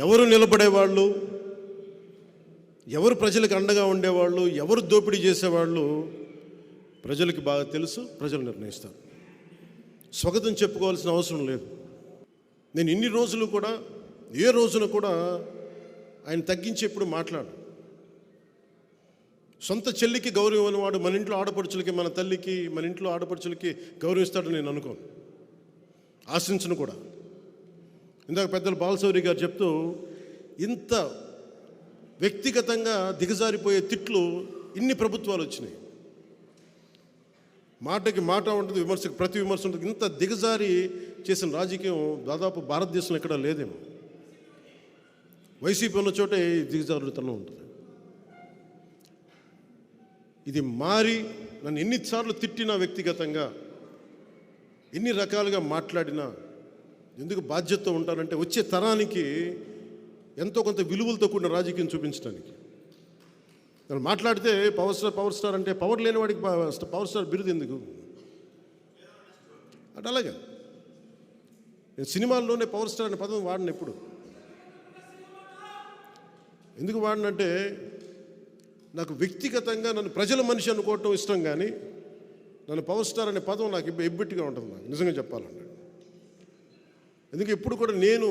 ఎవరు నిలబడేవాళ్ళు, ఎవరు ప్రజలకు అండగా ఉండేవాళ్ళు, ఎవరు దోపిడీ చేసేవాళ్ళు ప్రజలకి బాగా తెలుసు. ప్రజలు నిర్ణయిస్తారు. స్వాగతం చెప్పుకోవాల్సిన అవసరం లేదు. నేను ఇన్ని రోజులు కూడా ఏ రోజున కూడా ఆయన తగ్గించి ఎప్పుడు మాట్లాడు. సొంత చెల్లికి గౌరవం ఇవ్వనివాడు మన ఇంట్లో ఆడపడుచులకి, మన తల్లికి, మన ఇంట్లో ఆడపడుచులకి గౌరవిస్తాడని నేను అనుకోను, ఆశించను కూడా. ఇందాక పెద్దలు బాలశౌరి గారు చెప్తూ ఇంత వ్యక్తిగతంగా దిగజారిపోయే తిట్లు ఇన్ని ప్రభుత్వాలు వచ్చినాయి. మాటకి మాట ఉంటుంది, విమర్శకు ప్రతి విమర్శ ఉంటుంది. ఇంత దిగజారి చేసిన రాజకీయం దాదాపు భారతదేశంలో ఎక్కడా లేదేమో. వైసీపీ ఉన్న చోటే దిగజారుతనం ఉంటుంది. ఇది మారి నన్ను ఎన్నిసార్లు తిట్టినా, వ్యక్తిగతంగా ఎన్ని రకాలుగా మాట్లాడినా, ఎందుకు బాధ్యతతో ఉంటానంటే వచ్చే తరానికి ఎంతో కొంత విలువలతో కూడిన రాజకీయం చూపించడానికి. నేను మాట్లాడితే పవర్ స్టార్ అంటే పవర్ లేని వాడికి పవర్ స్టార్ బిరుదు ఎందుకు అంటే అలాగే నేను సినిమాల్లోనే పవర్ స్టార్ అనే పదం వాడిన. ఎప్పుడు ఎందుకు వాడినంటే నాకు వ్యక్తిగతంగా నన్ను ప్రజల మనిషి అనుకోవటం ఇష్టం, కానీ నన్ను పవర్ స్టార్ అనే పదం నాకు ఎబ్బెట్టిగా ఉంటుంది. నాకు నిజంగా చెప్పాలంటే ఎందుకు ఎప్పుడు కూడా నేను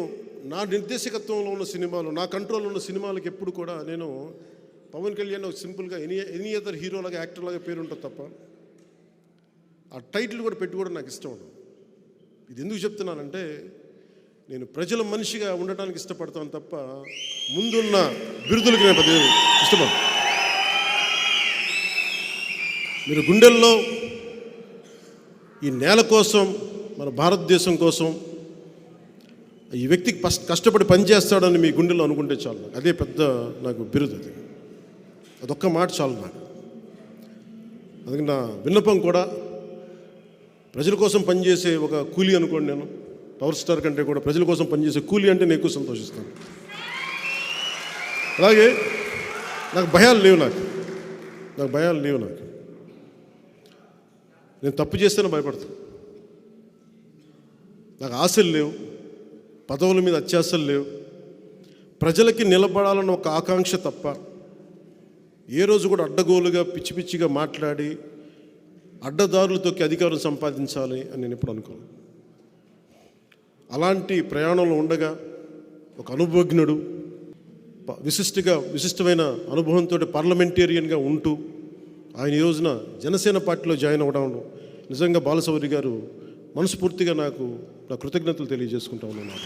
నా నిర్దేశకత్వంలో ఉన్న సినిమాలు, నా కంట్రోల్లో ఉన్న సినిమాలకు ఎప్పుడు కూడా నేను పవన్ కళ్యాణ్ ఒక సింపుల్గా ఎనీ అదర్ హీరోలాగా, యాక్టర్లాగా పేరు ఉంటుంది తప్ప ఆ టైటిల్ కూడా పెట్టుకోవడం నాకు ఇష్టం ఉండదు. ఇది ఎందుకు చెప్తున్నానంటే నేను ప్రజల మనిషిగా ఉండటానికి ఇష్టపడతాను తప్ప ముందున్న బిరుదులకి నేను పెద్ద ఇష్టపడను. మీరు గుండెల్లో ఈ నేల కోసం, మన భారతదేశం కోసం ఈ వ్యక్తికి కష్టపడి పనిచేస్తాడని మీ గుండెల్లో అనుకుంటే చాలు. అదే పెద్ద నాకు బిరుదు. అదొక్క మాట చాలు నాకు. అందుకే నా విన్నపం కూడా ప్రజల కోసం పనిచేసే ఒక కూలీ అనుకోండి. నేను పవర్ స్టార్ కంటే కూడా ప్రజల కోసం పనిచేసే కూలీ అంటే నేను ఎక్కువ సంతోషిస్తాను. అలాగే నాకు భయాలు లేవు. నాకు భయాలు లేవు. నేను తప్పు చేస్తేనే భయపడతాను. నాకు ఆశలు లేవు, పదవుల మీద అత్యాశలు లేవు. ప్రజలకి నిలబడాలన్న ఒక ఆకాంక్ష తప్ప ఏ రోజు కూడా అడ్డగోలుగా పిచ్చి పిచ్చిగా మాట్లాడి అడ్డదారులతోకి అధికారం సంపాదించాలి అని నేను ఎప్పుడు అనుకోను. అలాంటి ప్రయాణంలో ఉండగా ఒక అనుభవజ్ఞుడు, విశిష్టమైన అనుభవంతో పార్లమెంటేరియన్గా ఉంటూ ఆయన ఈ రోజున జనసేన పార్టీలో జాయిన్ అవ్వడం నిజంగా బాలశౌరి గారు మనస్ఫూర్తిగా నాకు నా కృతజ్ఞతలు తెలియజేసుకుంటా ఉన్నాను.